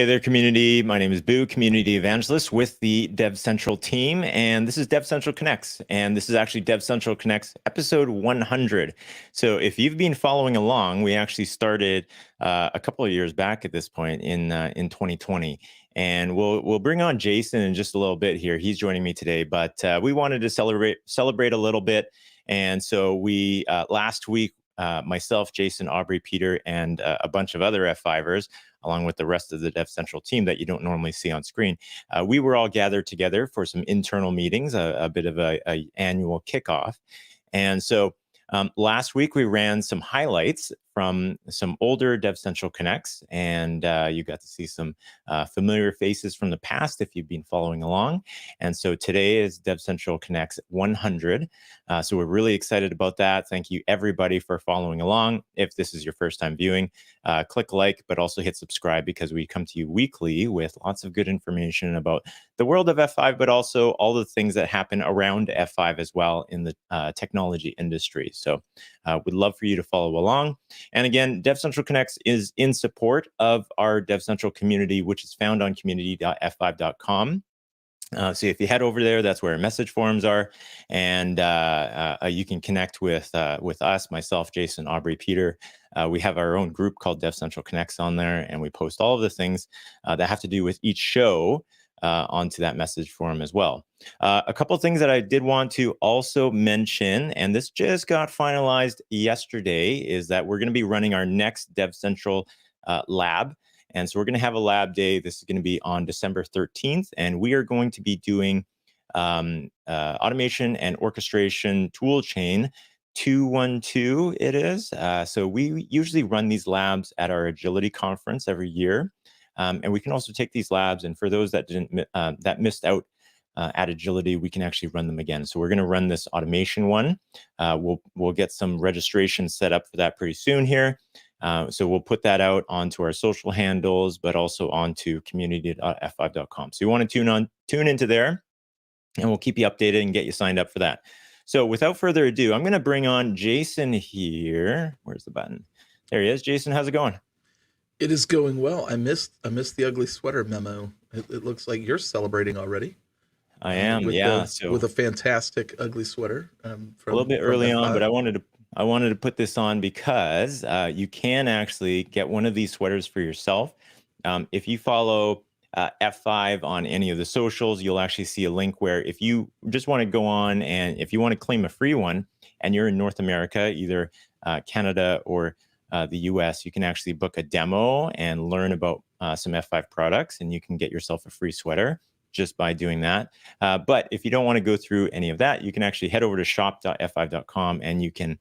Hey there, community. My name is Boo, Community Evangelist with the DevCentral team, and this is DevCentral Connects, and this is actually DevCentral Connects episode 100. So if you've been following along, we actually started a couple of years back at this point in 2020, and we'll bring on Jason in just a little bit here. He's joining me today, but we wanted to celebrate a little bit, and so we last week. Myself, Jason, Aubrey, Peter, and a bunch of other F5ers, along with the rest of the DevCentral team that you don't normally see on screen. We were all gathered together for some internal meetings, a bit of a annual kickoff. And so last week we ran some highlights from some older DevCentral Connects, and you got to see some familiar faces from the past if you've been following along. And so today is DevCentral Connects 100. So we're really excited about that. Thank you everybody for following along. If this is your first time viewing, click like, but also hit subscribe, because we come to you weekly with lots of good information about the world of F5, but also all the things that happen around F5 as well in the technology industry. So we'd love for you to follow along. And again, DevCentral Connects is in support of our DevCentral community, which is found on community.f5.com. So if you head over there, that's where message forums are, and you can connect with us, myself, Jason, Aubrey, Peter. We have our own group called DevCentral Connects on there, and we post all of the things that have to do with each show onto that message forum as well. A couple of things that I did want to also mention, and this just got finalized yesterday, is that we're going to be running our next DevCentral lab. And so we're going to have a lab day. This is going to be on December 13th, and we are going to be doing automation and orchestration tool chain 212 it is. So we usually run these labs at our agility conference every year. And we can also take these labs, and for those that that missed out at agility, we can actually run them again. So we're going to run this automation one. We'll get some registration set up for that pretty soon here. So we'll put that out onto our social handles, but also onto community.f5.com. So you want to tune into there, and we'll keep you updated and get you signed up for that. So without further ado, I'm going to bring on Jason here. Where's the button? There he is. Jason, how's it going? It is going well. I missed the ugly sweater memo. It looks like you're celebrating already. I am, yeah. With a fantastic ugly sweater. A little bit early on, but I wanted to put this on because you can actually get one of these sweaters for yourself. If you follow F5 on any of the socials, you'll actually see a link where if you just want to go on, and if you want to claim a free one and you're in North America, either Canada or the US, you can actually book a demo and learn about some F5 products, and you can get yourself a free sweater just by doing that. But if you don't want to go through any of that, you can actually head over to shop.f5.com, and you can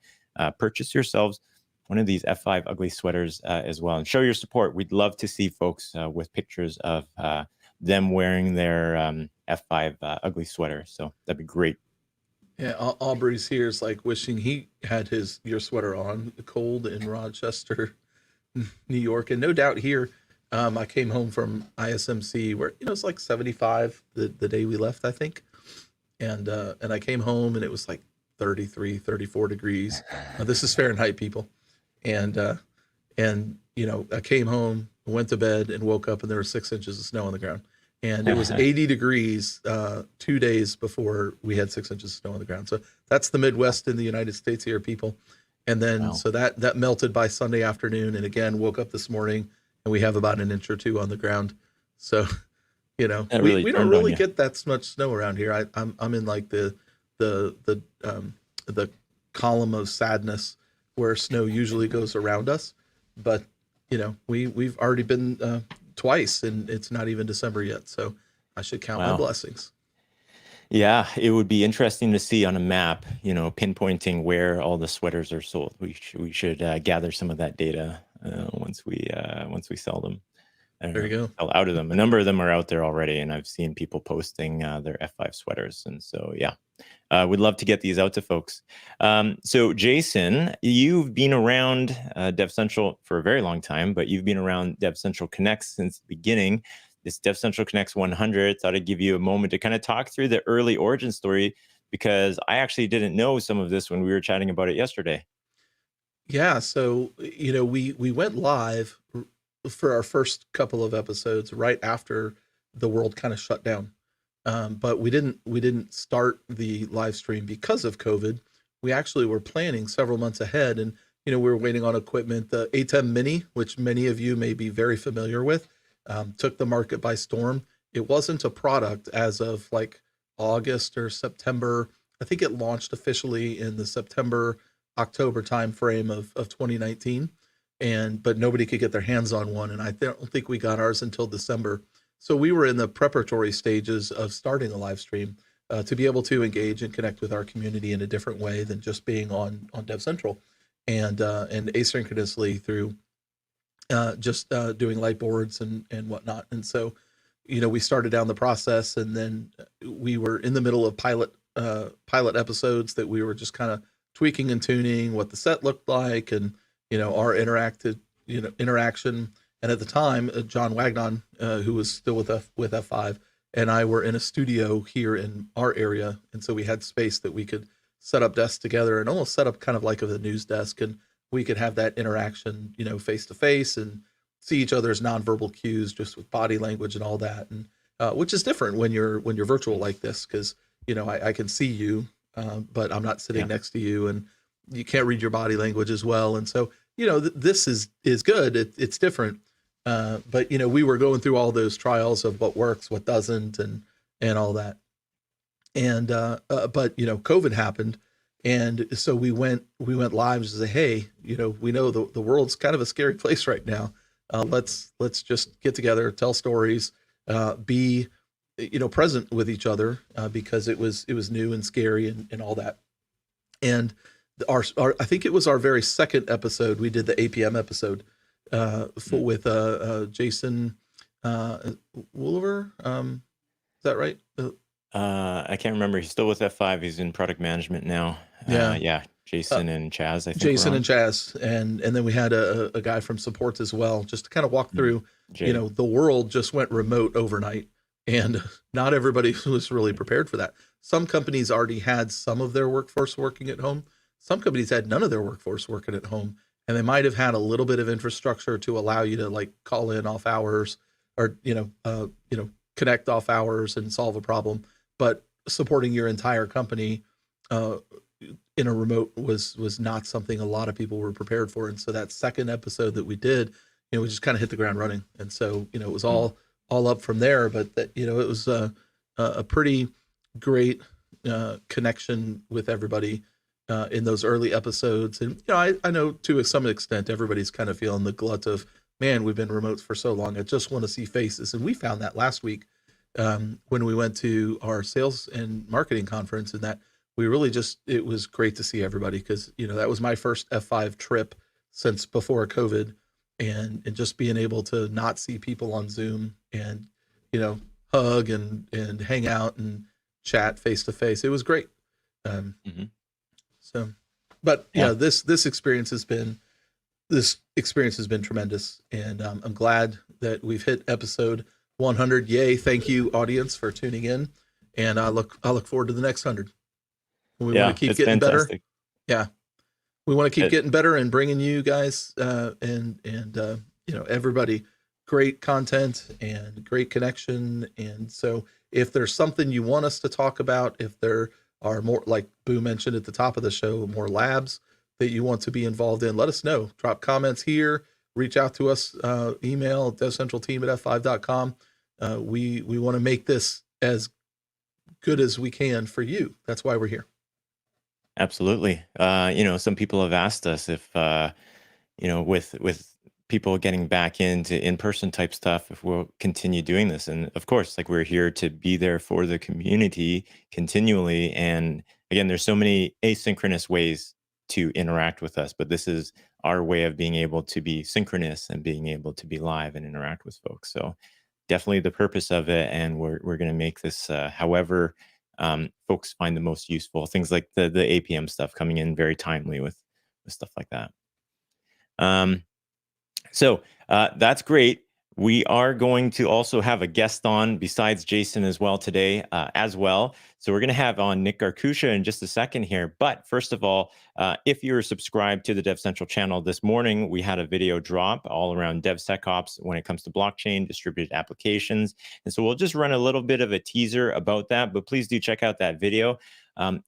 purchase yourselves one of these F5 ugly sweaters as well, and show your support. We'd love to see folks with pictures of them wearing their F5 ugly sweater. So that'd be great. Yeah, Aubrey's here is like wishing he had your sweater on. Cold in Rochester, New York, and no doubt here. I came home from ISMC where it's like 75 the day we left, I think, and I came home and it was like 33, 34 degrees. This is Fahrenheit, people, and I came home, went to bed, and woke up and there were 6 inches of snow on the ground. And it was 80 degrees 2 days before we had 6 inches of snow on the ground. So that's the Midwest in the United States here, people. And then wow. So that melted by Sunday afternoon. And again, woke up this morning and we have about an inch or two on the ground. So, we don't really get that much snow around here. I'm in like the column of sadness where snow usually goes around us. But, we've already been twice, and it's not even December yet, so I should count my blessings. Yeah, it would be interesting to see on a map, pinpointing where all the sweaters are sold. We should gather some of that data once we sell them. There you go. Sell out of them. A number of them are out there already, and I've seen people posting their F5 sweaters, and so yeah. We'd love to get these out to folks. So Jason, you've been around DevCentral for a very long time, but you've been around DevCentral Connects since the beginning. This DevCentral Connects 100, thought I'd give you a moment to kind of talk through the early origin story, because I actually didn't know some of this when we were chatting about it yesterday. Yeah, so we went live for our first couple of episodes right after the world kind of shut down. But we didn't start the live stream because of COVID. We actually were planning several months ahead, and we were waiting on equipment. The A10 Mini, which many of you may be very familiar with, took the market by storm. It wasn't a product as of like August or September. I think it launched officially in the September, October timeframe of 2019, but nobody could get their hands on one, and I don't think we got ours until December. So we were in the preparatory stages of starting a live stream to be able to engage and connect with our community in a different way than just being on DevCentral, and asynchronously through just doing light boards and whatnot. And so, we started down the process, and then we were in the middle of pilot episodes that we were just kind of tweaking and tuning what the set looked like, and our interaction. And at the time, John Wagnon, who was still with F5, and I were in a studio here in our area, and so we had space that we could set up desks together and almost set up kind of like a news desk, and we could have that interaction, face to face, and see each other's nonverbal cues just with body language and all that, and which is different when you're virtual like this, because I can see you, but I'm not sitting next to you, and you can't read your body language as well, and so this is good. It's different. But we were going through all those trials of what works, what doesn't, and all that. And but COVID happened, and so we went live to say, hey, we know the world's kind of a scary place right now. Let's just get together, tell stories, be present with each other, because it was new and scary and all that. And our I think it was our very second episode. We did the APM episode with Jason Wooliver. Is that right? I can't remember. He's still with F5. He's in product management now. Yeah. Jason and Chaz, I think. Jason and Chaz, and then we had a guy from support as well, just to kind of walk through. The world just went remote overnight, and not everybody was really prepared for that. Some companies already had some of their workforce working at home. Some companies had none of their workforce working at home, and they might have had a little bit of infrastructure to allow you to like call in off hours, or connect off hours and solve a problem. But supporting your entire company in a remote was not something a lot of people were prepared for. And so that second episode that we did, we just kind of hit the ground running. And so it was all up from there. But that it was a pretty great connection with everybody in those early episodes. And I know to some extent everybody's kind of feeling the glut of, man, we've been remote for so long, I just want to see faces. And we found that last week when we went to our sales and marketing conference, and that we really it was great to see everybody, because that was my first F5 trip since before COVID, and just being able to not see people on Zoom and hug and hang out and chat face to face, it was great. So, but this experience has been tremendous, and I'm glad that we've hit episode 100. Yay! Thank you, audience, for tuning in, and I look forward to the next 100. We want to keep getting fantastic. Better. Yeah, we want to keep getting better and bringing you guys and everybody great content and great connection. And so, if there's something you want us to talk about, if there are more, like Boo mentioned at the top of the show, more labs that you want to be involved in, let us know. Drop comments here. Reach out to us. Email devcentralteam@f5.com. We want to make this as good as we can for you. That's why we're here. Absolutely. Some people have asked us if, with people getting back into in-person type stuff, if we'll continue doing this. And of course, like, we're here to be there for the community continually. And again, there's so many asynchronous ways to interact with us, but this is our way of being able to be synchronous and being able to be live and interact with folks. So definitely the purpose of it. And we're going to make this however folks find the most useful. Things like the APM stuff coming in very timely with stuff like that. So that's great. We are going to also have a guest on besides Jason as well today as well. So we're going to have on Nick Garkusha in just a second here. But first of all, if you're subscribed to the DevCentral channel this morning, we had a video drop all around DevSecOps when it comes to blockchain, distributed applications. And so we'll just run a little bit of a teaser about that, but please do check out that video.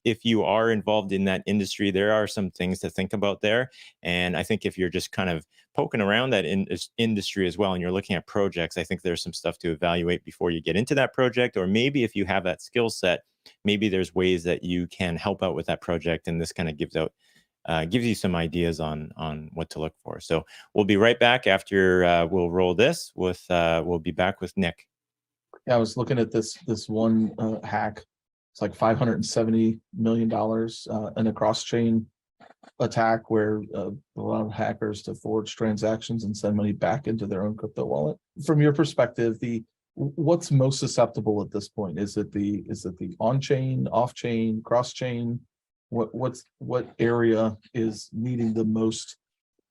If you are involved in that industry, there are some things to think about there. And I think if you're just kind of poking around that industry as well and you're looking at projects, I think there's some stuff to evaluate before you get into that project. Or maybe if you have that skill set, maybe there's ways that you can help out with that project. And this kind of gives you some ideas on what to look for. So we'll be right back after we'll roll this with we'll be back with Nick. Yeah, I was looking at this one hack. It's like $570 million in a cross-chain attack where a lot of hackers to forge transactions and send money back into their own crypto wallet. From your perspective, what's most susceptible at this point? Is it the on-chain, off-chain, cross-chain? What area is needing the most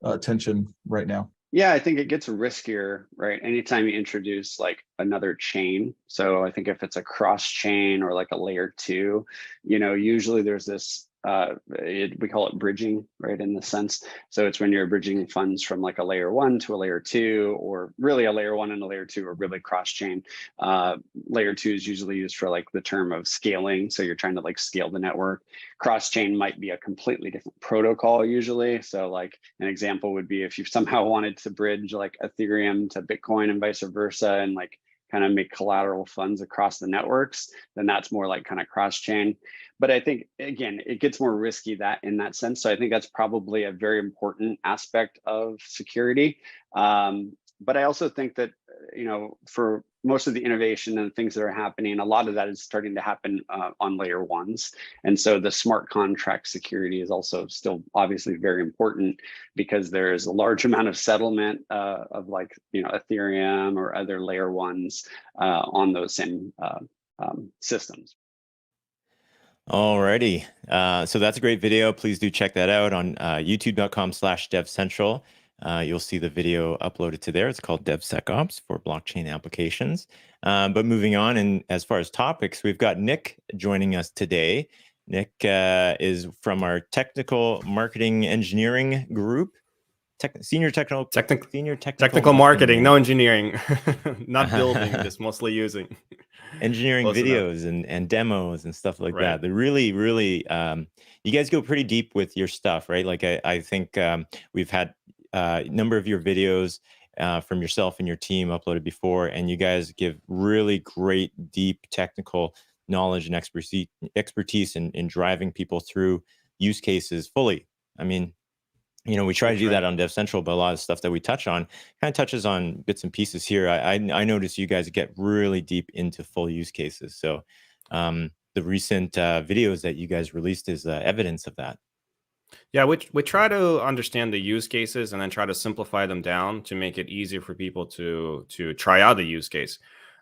attention right now? Yeah, I think it gets riskier, right? Anytime you introduce like another chain. So I think if it's a cross chain or like a layer 2, usually there's this, we call it bridging, right? In the sense. So it's when you're bridging funds from like a layer 1 to a layer 2, or really a layer 1 and a layer 2 are really cross chain. Layer 2 is usually used for like the term of scaling. So you're trying to like scale the network. Cross chain might be a completely different protocol usually. So like an example would be if you somehow wanted to bridge like Ethereum to Bitcoin and vice versa, and like kind of make collateral funds across the networks, then that's more like kind of cross chain. But I think, again, it gets more risky in that sense. So I think that's probably a very important aspect of security. But I also think that, for most of the innovation and things that are happening, a lot of that is starting to happen on layer 1s. And so the smart contract security is also still obviously very important, because there is a large amount of settlement of like, Ethereum or other layer 1s on those same systems. Alrighty. So that's a great video. Please do check that out on youtube.com/DevCentral. You'll see the video uploaded to there. It's called DevSecOps for blockchain applications. But moving on, and as far as topics, we've got Nick joining us today. Nick is from our technical marketing engineering group. Senior technical marketing, no engineering, not building, just mostly using. Engineering Close videos and demos and stuff like that. They're really, you guys go pretty deep with your stuff, right? Like I think we've had a number of your videos from yourself and your team uploaded before, and you guys give really great, deep technical knowledge and expertise in driving people through use cases fully. I mean, we try to do that on DevCentral, but a lot of stuff that we touch on kind of touches on bits and pieces here. I notice you guys get really deep into full use cases. So the recent videos that you guys released is evidence of that. Yeah, we try to understand the use cases and then try to simplify them down to make it easier for people to try out the use case.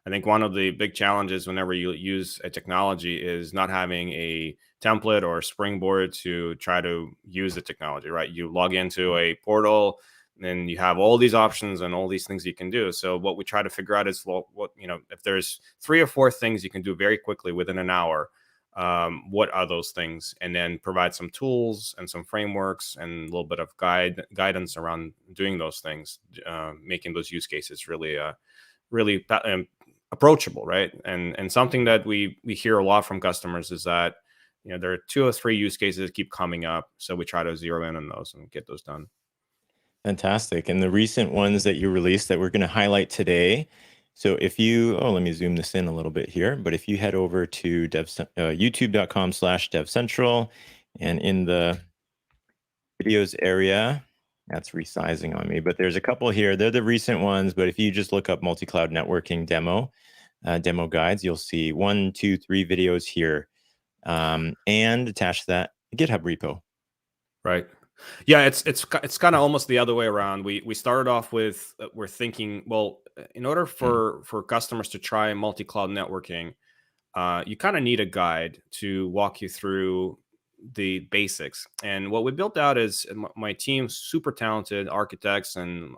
I think one of the big challenges whenever you use a technology is not having a template or a springboard to try to use the technology, right? You log into a portal and you have all these options and all these things you can do. So what we try to figure out is, well, if there's 3 or 4 things you can do very quickly within an hour, what are those things? And then provide some tools and some frameworks and a little bit of guidance around doing those things, making those use cases really approachable, right? And something that we hear a lot from customers is that there are 2 or 3 use cases that keep coming up, so we try to zero in on those and get those done. Fantastic. And the recent ones that you released that we're going to highlight today. So if you, let me zoom this in a little bit here, but if you head over to youtube.com/DevCentral, and in the videos area, that's resizing on me, but there's a couple here. They're the recent ones, but if you just look up multi-cloud networking demo guides, you'll see 1, 2, 3 videos here, and attached to that GitHub repo. Right. Yeah, it's kind of almost the other way around. We started off with we're thinking, well, in order for customers to try multi-cloud networking, you kind of need a guide to walk you through the basics. And what we built out is my team, super talented architects and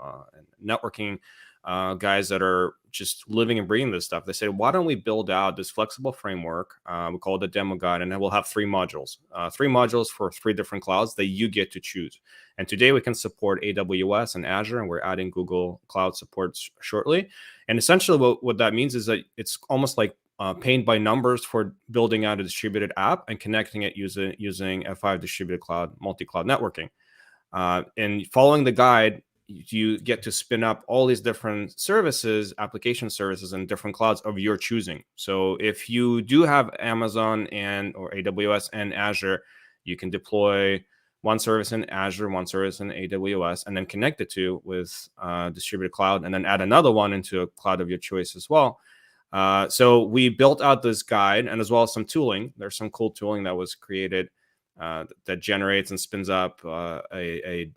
networking guys that are just living and breathing this stuff. They said, why don't we build out this flexible framework? We call it the demo guide, and then we'll have 3 modules for 3 different clouds that you get to choose. And today we can support AWS and Azure, and we're adding Google Cloud support shortly. And essentially what that means is that it's almost like paint by numbers for building out a distributed app and connecting it using F5 distributed cloud, multi-cloud networking. And following the guide, you get to spin up all these different services, application services, and different clouds of your choosing. So if you do have Amazon or AWS and Azure, you can deploy one service in Azure, one service in AWS, and then connect the 2 with distributed cloud, and then add another one into a cloud of your choice as well. So we built out this guide, and as well as some tooling. There's some cool tooling that was created that generates and spins up a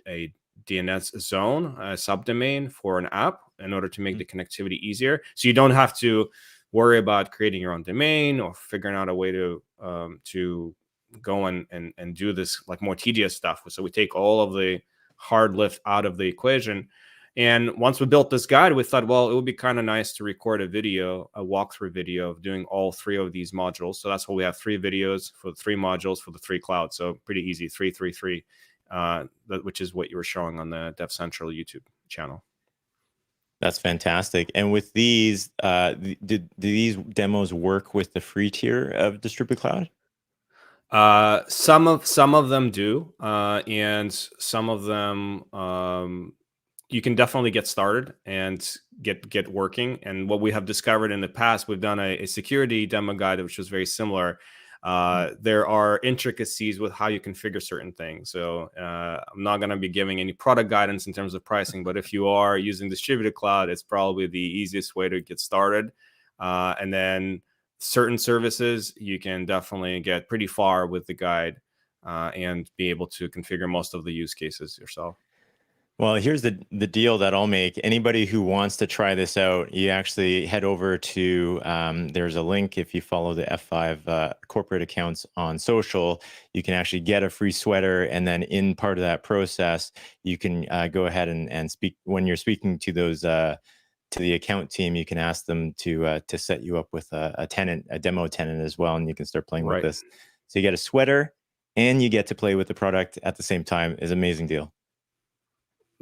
DNS zone, a subdomain for an app in order to make the connectivity easier. So you don't have to worry about creating your own domain or figuring out a way to go and do this like more tedious stuff. So we take all of the hard lift out of the equation. And once we built this guide, we thought, well, it would be kind of nice to record a walkthrough video of doing all 3 of these modules. So that's why we have 3 videos for the 3 modules for the 3 clouds. So pretty easy, 3, 3, 3, which is what you were showing on the DevCentral YouTube channel. That's fantastic. And with these, do these demos work with the free tier of Distributed Cloud? Some of them do, and some of them you can definitely get started and get working. And what we have discovered in the past, we've done a security demo guide, which was very similar. There are intricacies with how you configure certain things. So I'm not going to be giving any product guidance in terms of pricing, but if you are using distributed cloud, it's probably the easiest way to get started. And then certain services, you can definitely get pretty far with the guide and be able to configure most of the use cases yourself. Well, here's the deal that I'll make. Anybody who wants to try this out, you actually head over to, there's a link if you follow the F5 corporate accounts on social, you can actually get a free sweater. And then in part of that process, you can go ahead and speak, when you're speaking to those, to the account team, you can ask them to set you up with a demo tenant as well. And you can start playing with this. So you get a sweater and you get to play with the product at the same time. Is an amazing deal.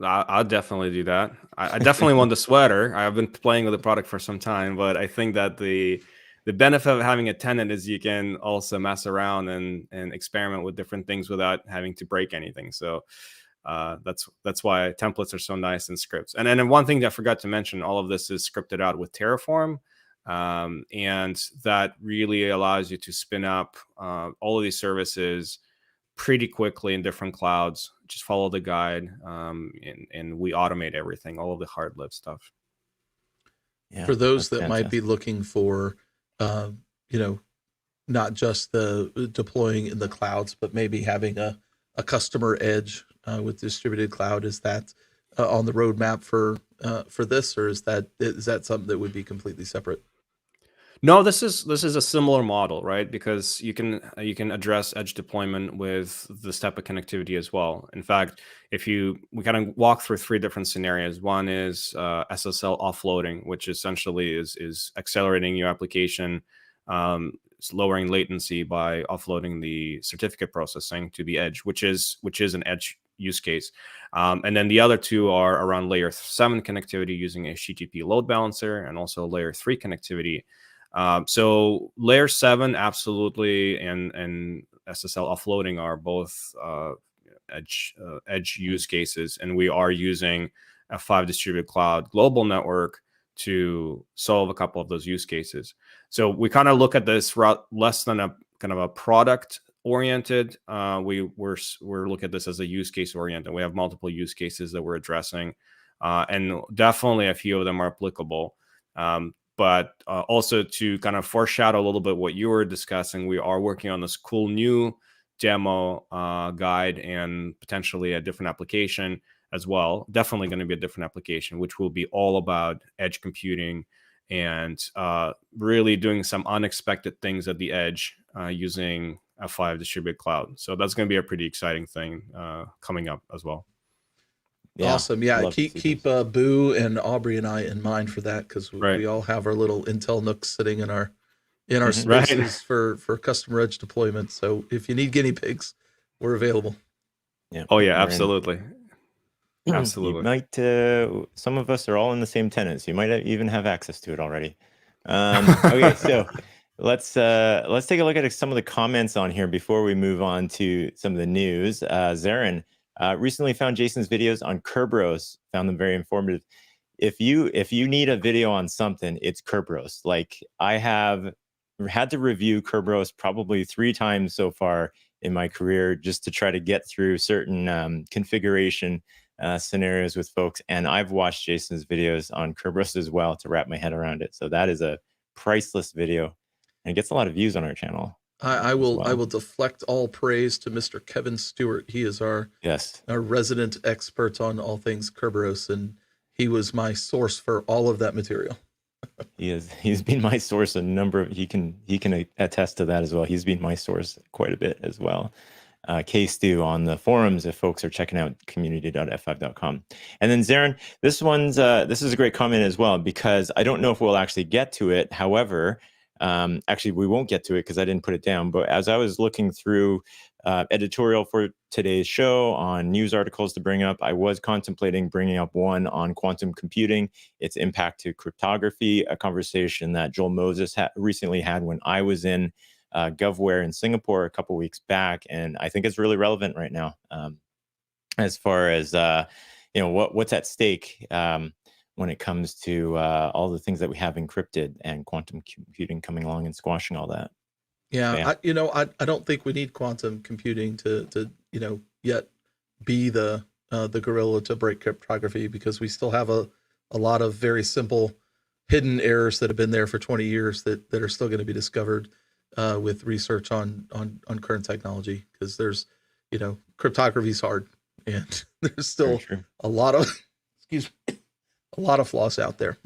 I'll definitely do that. I definitely want the sweater. I've been playing with the product for some time, but I think that the benefit of having a tenant is you can also mess around and experiment with different things without having to break anything. So that's why templates are so nice in scripts. And then one thing that I forgot to mention, all of this is scripted out with Terraform. And that really allows you to spin up all of these services pretty quickly in different clouds. Just follow the guide, and we automate everything, all of the hard lift stuff. Yeah, for those that might be looking for, not just the deploying in the clouds, but maybe having a customer edge with distributed cloud, is that on the roadmap for this, or is that something that would be completely separate? No, this is a similar model, right? Because you can address edge deployment with this type of connectivity as well. In fact, we kind of walk through 3 different scenarios. One is SSL offloading, which essentially is accelerating your application, lowering latency by offloading the certificate processing to the edge, which is an edge use case. And then the other 2 are around layer 7 connectivity using HTTP load balancer, and also layer 3 connectivity. So layer 7 absolutely, and SSL offloading are both edge use cases, and we are using F5 distributed cloud global network to solve a couple of those use cases. So we kind of look at this less than a kind of a product oriented. We're looking at this as a use case oriented. We have multiple use cases that we're addressing, and definitely a few of them are applicable. But also to kind of foreshadow a little bit what you were discussing, we are working on this cool new demo guide and potentially a different application as well. Definitely going to be a different application, which will be all about edge computing and really doing some unexpected things at the edge using F5 distributed cloud. So that's going to be a pretty exciting thing coming up as well. Yeah, Awesome. Yeah, love to see keep those. Boo and Aubrey and I in mind for that, because Right. we all have our little Intel nooks sitting in our Mhm. Right. spaces for customer edge deployment. So if you need guinea pigs, we're available. Yeah. Oh yeah, We're in. absolutely. You Absolutely. might. Some of us are all in the same tenants. You might even have access to it already. Okay, so let's take a look at some of the comments on here before we move on to some of the news. Zarin recently found Jason's videos on Kerberos. Found them very informative. If you need a video on something, it's Kerberos. Like, I have had to review Kerberos probably 3 times so far in my career, just to try to get through certain configuration scenarios with folks. And I've watched Jason's videos on Kerberos as well to wrap my head around it. So that is a priceless video, and it gets a lot of views on our channel. I will well. deflect all praise to Mr. Kevin Stewart. He is our resident expert on all things Kerberos, and he was my source for all of that material. He's been my source a number of, he can attest to that as well. He's been my source quite a bit as well. K-Stu on the forums if folks are checking out community.f5.com. And then Zarin, this is a great comment as well, because I don't know if we'll actually get to it. However, actually we won't get to it because I didn't put it down. But as I was looking through editorial for today's show on news articles to bring up, I was contemplating bringing up one on quantum computing, its impact to cryptography, a conversation that Joel Moses recently had when I was in GovWare in Singapore a couple weeks back, and I think it's really relevant right now as far as what's at stake when it comes to all the things that we have encrypted and quantum computing coming along and squashing all that. Yeah, I don't think we need quantum computing to yet be the gorilla to break cryptography, because we still have a lot of very simple hidden errors that have been there for 20 years that are still going to be discovered with research on current technology, because there's cryptography is hard, and there's still a lot of flaws out there.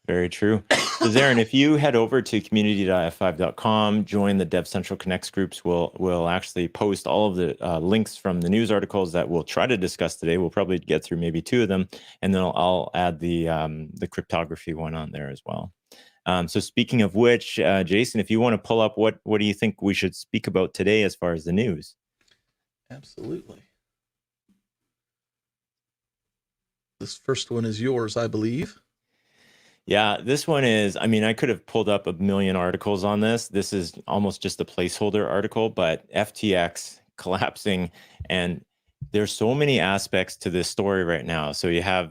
Very true. So Zarin, if you head over to community.f5.com, join the DevCentral Connects groups, we'll actually post all of the links from the news articles that we'll try to discuss today. We'll probably get through maybe 2 of them, and then I'll add the cryptography one on there as well. So speaking of which, Jason, if you want to pull up what do you think we should speak about today as far as the news? Absolutely. This first one is yours, I believe. Yeah, this one is, I could have pulled up a million articles on this. This is almost just a placeholder article, but FTX collapsing, and there's so many aspects to this story right now. So you have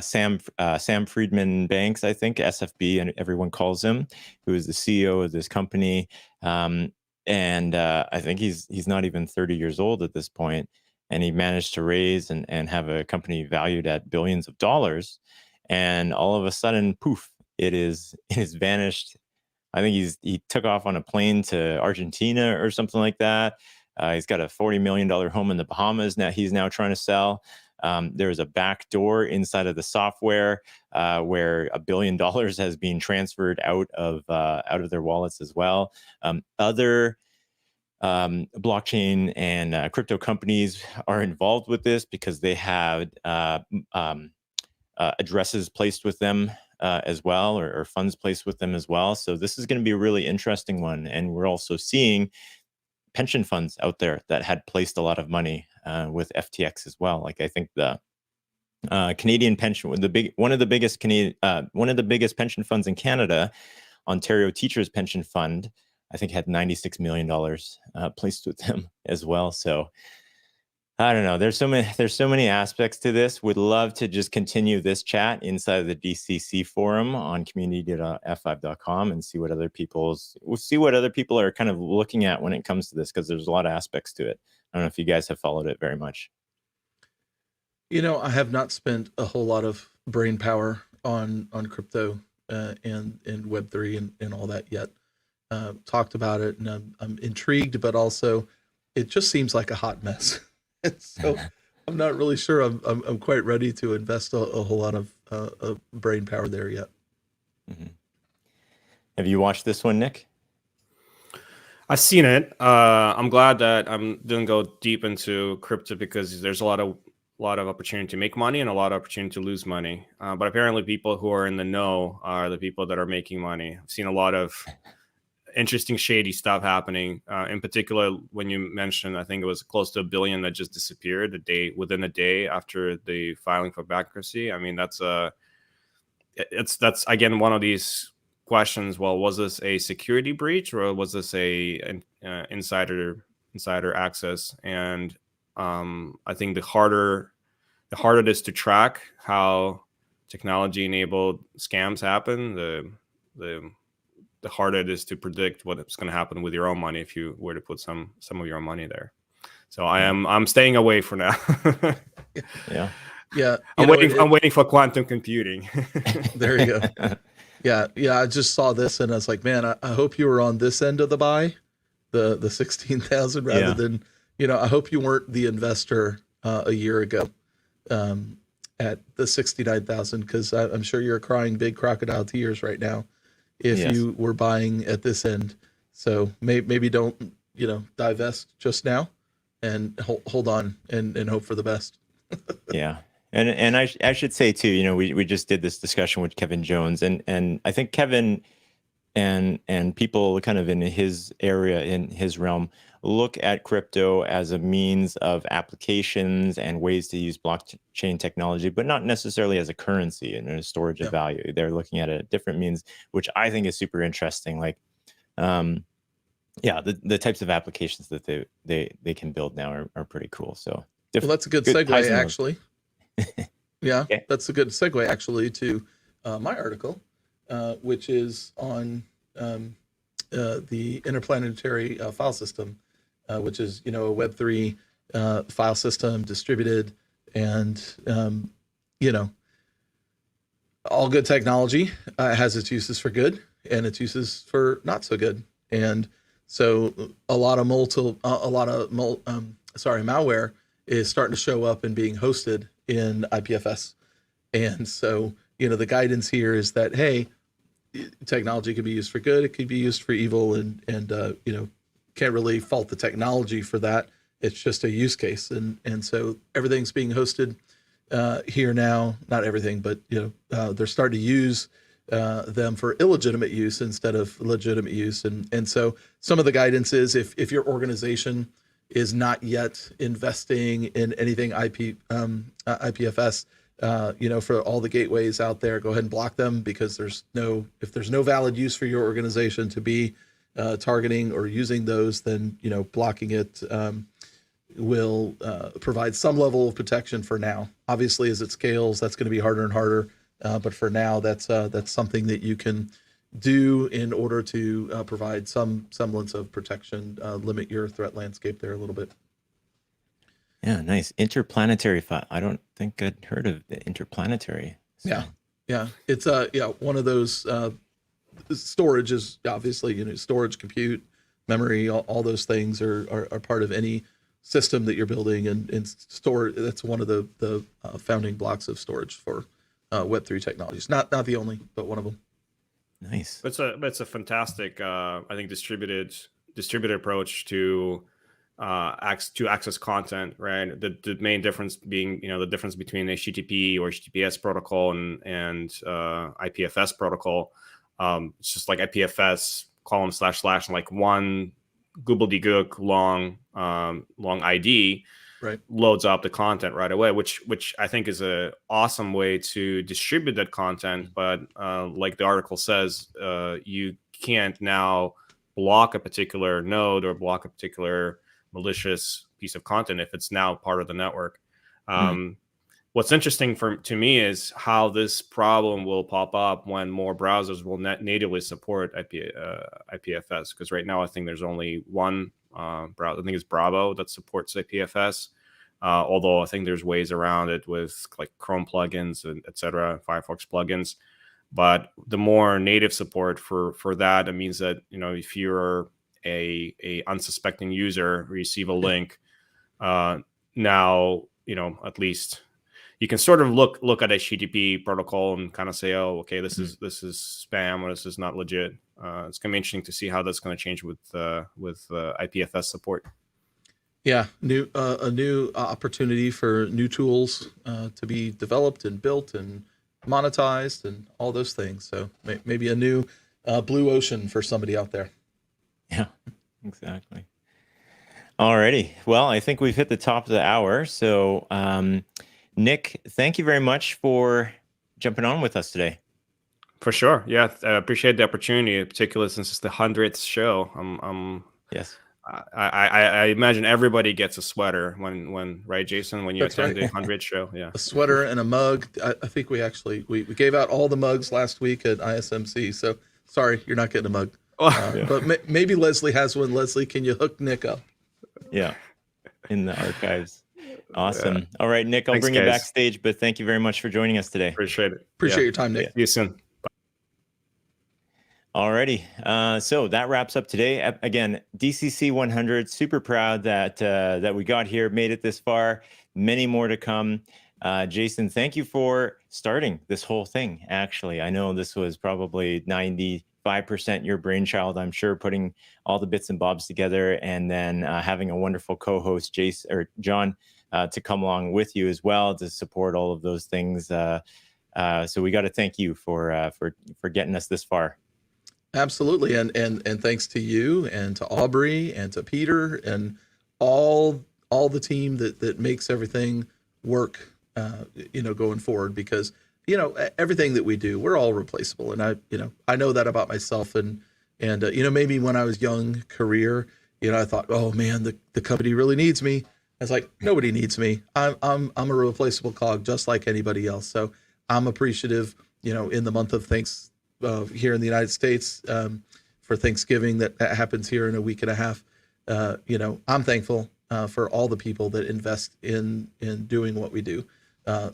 Sam Friedman Banks, I think, SFB, and everyone calls him, who is the CEO of this company. And I think he's not even 30 years old at this point, and he managed to raise and have a company valued at billions of dollars. And all of a sudden, poof, it is vanished. I think he took off on a plane to Argentina or something like that. He's got a $40 million home in the Bahamas now. He's now trying to sell. There's a back door inside of the software where $1 billion has been transferred out of their wallets as well. Other blockchain and crypto companies are involved with this because they had addresses placed with them as well, or funds placed with them as well. So this is going to be a really interesting one. And we're also seeing pension funds out there that had placed a lot of money with FTX as well. Like, I think the Canadian pension, one of the biggest pension funds in Canada, Ontario Teachers Pension Fund, I think had $96 million placed with them as well. So I don't know. There's so many aspects to this. Would love to just continue this chat inside of the DCC forum on community.f5.com and see what other people are kind of looking at when it comes to this, because there's a lot of aspects to it. I don't know if you guys have followed it very much. I have not spent a whole lot of brain power on crypto and Web3 and all that yet. Talked about it, and I'm intrigued, but also it just seems like a hot mess. So I'm not really sure I'm quite ready to invest a whole lot of brain power there yet. Mm-hmm. Have you watched this one, Nick? I've seen it. I'm glad that I didn't go deep into crypto, because there's a lot of opportunity to make money and a lot of opportunity to lose money. But apparently people who are in the know are the people that are making money. I've seen a lot of interesting shady stuff happening. In particular, when you mentioned, I think it was close to $1 billion that just disappeared within a day after the filing for bankruptcy. I mean, that's again one of these questions. Well, was this a security breach or was this a insider access? And I think the harder it is to track how technology enabled scams happen, the harder it is to predict what's going to happen with your own money if you were to put some of your own money there. So I'm staying away for now. Yeah. Yeah. I'm waiting for quantum computing. There you go. Yeah. I just saw this and I was like, man, I hope you were on this end of the buy, the 16,000 rather than, I hope you weren't the investor a year ago at the 69,000, because I'm sure you're crying big crocodile tears right now if you were buying at this end. So maybe don't, divest just now and hold on and hope for the best. Yeah. And I should say too, we just did this discussion with Kevin Jones, and I think Kevin and people kind of in his area, in his realm, look at crypto as a means of applications and ways to use blockchain technology, but not necessarily as a currency and a storage of value. They're looking at a different means, which I think is super interesting. Like, the types of applications that they can build now are pretty cool. So well, that's a good segue, actually. That's a good segue actually to my article, which is on the interplanetary file system, which is a Web3 file system, distributed, and all good technology has its uses for good and its uses for not so good. And so a lot of malware is starting to show up and being hosted in IPFS. And so, the guidance here is that, hey, technology can be used for good, it can be used for evil, and can't really fault the technology for that. It's just a use case. And so everything's being hosted here now, not everything, but they're starting to use them for illegitimate use instead of legitimate use. And so some of the guidance is if your organization is not yet investing in anything IPFS, for all the gateways out there, go ahead and block them, because if there's no valid use for your organization to be targeting or using those, then blocking it will provide some level of protection for now. Obviously, as it scales, that's going to be harder and harder. But for now, that's something that you can do in order to provide some semblance of protection, limit your threat landscape there a little bit. Yeah, nice. Interplanetary file. I don't think I'd heard of the interplanetary. So. Yeah. It's one of those storage is obviously, storage, compute, memory, all those things are part of any system that you're building, and store. That's one of the founding blocks of storage for Web3 technologies. Not the only, but one of them. Nice. It's a fantastic, I think, distributed approach to access content, right? The main difference being, the difference between HTTP or HTTPS protocol and IPFS protocol. It's just like IPFS : / and like one gobbledygook long ID. Right. Loads up the content right away, which I think is a awesome way to distribute that content. But like the article says, you can't now block a particular node or block a particular malicious piece of content if it's now part of the network. What's interesting to me is how this problem will pop up when more browsers will natively support IPFS. Because right now I think there's only one browser. I think it's Bravo that supports IPFS. Although I think there's ways around it with like Chrome plugins and etc., Firefox plugins. But the more native support for that, it means that if you're a unsuspecting user, receive a link, now at least you can sort of look at HTTP protocol and kind of say, oh, okay, this is spam, or this is not legit. It's gonna be interesting to see how that's going to change with IPFS support. Yeah, a new opportunity for new tools to be developed and built and monetized and all those things. So maybe a new blue ocean for somebody out there. Yeah, exactly. Alrighty. Well, I think we've hit the top of the hour. So, Nick, thank you very much for jumping on with us today. For sure. Yeah, I appreciate the opportunity, particularly since it's the 100th show. Yes. I imagine everybody gets a sweater when right, Jason, when you That's attend right. the 100th show. Yeah. A sweater and a mug. I think we gave out all the mugs last week at ISMC. So sorry, you're not getting a mug. But maybe Leslie has one. Leslie, can you hook Nick up? Yeah, in the archives. Awesome. Yeah. All right, Nick, I'll Thanks, bring guys. you backstage, but thank you very much for joining us today. Appreciate it. Appreciate your time, Nick. Yeah. See you soon. Alrighty. So that wraps up today. Again, DCC 100. Super proud that we got here, made it this far. Many more to come. Jason, thank you for starting this whole thing. Actually, I know this was probably 95% your brainchild. I'm sure, putting all the bits and bobs together, and then having a wonderful co-host, Jason or John, to come along with you as well to support all of those things. So we got to thank you for getting us this far. Absolutely, and thanks to you and to Aubrey and to Peter and all the team that makes everything work, going forward, because everything that we do, we're all replaceable, and I know that about myself, and maybe when I was young career, I thought, oh man, the company really needs me. I was like, nobody needs me. I'm a replaceable cog just like anybody else. So I'm appreciative, in the month of here in the United States, for Thanksgiving that happens here in a week and a half. I'm thankful for all the people that invest in doing what we do.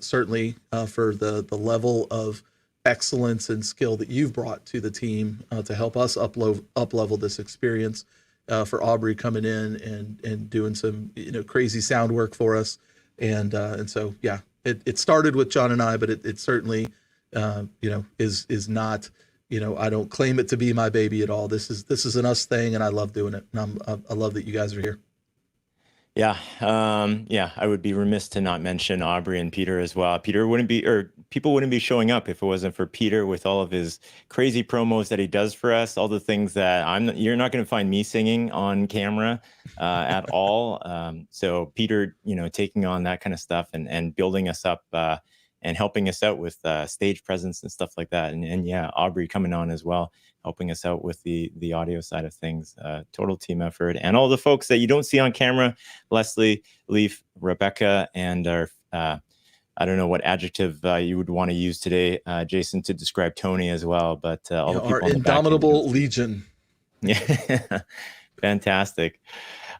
Certainly for the level of excellence and skill that you've brought to the team to help us up-level this experience. For Aubrey coming in and doing some crazy sound work for us, and so yeah, it started with John and I, but it certainly is not, I don't claim it to be my baby at all. This is an us thing, and I love doing it, and I love that you guys are here. Yeah. I would be remiss to not mention Aubrey and Peter as well. People wouldn't be showing up if it wasn't for Peter, with all of his crazy promos that he does for us, all the things that you're not going to find me singing on camera at all. So Peter, taking on that kind of stuff and building us up and helping us out with stage presence and stuff like that. And yeah, Aubrey coming on as well, helping us out with the audio side of things. Total team effort. And all the folks that you don't see on camera, Leslie, Leaf, Rebecca, and our, I don't know what adjective you would want to use today, Jason, to describe Tony as well. But all the people our on the indomitable legion. Yeah, fantastic.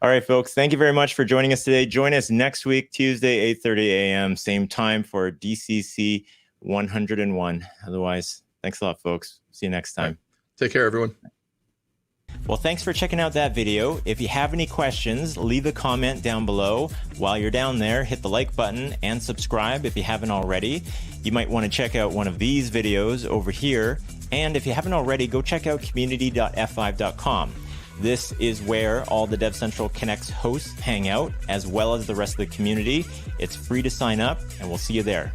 All right, folks, thank you very much for joining us today. Join us next week, Tuesday, 8:30 a.m., same time for DCC 101. Otherwise, thanks a lot, folks. See you next time. Take care, everyone. Well, thanks for checking out that video. If you have any questions, leave a comment down below. While you're down there, hit the like button and subscribe if you haven't already. You might want to check out one of these videos over here. And if you haven't already, go check out community.f5.com. This is where all the DevCentral Connects hosts hang out, as well as the rest of the community. It's free to sign up, and we'll see you there.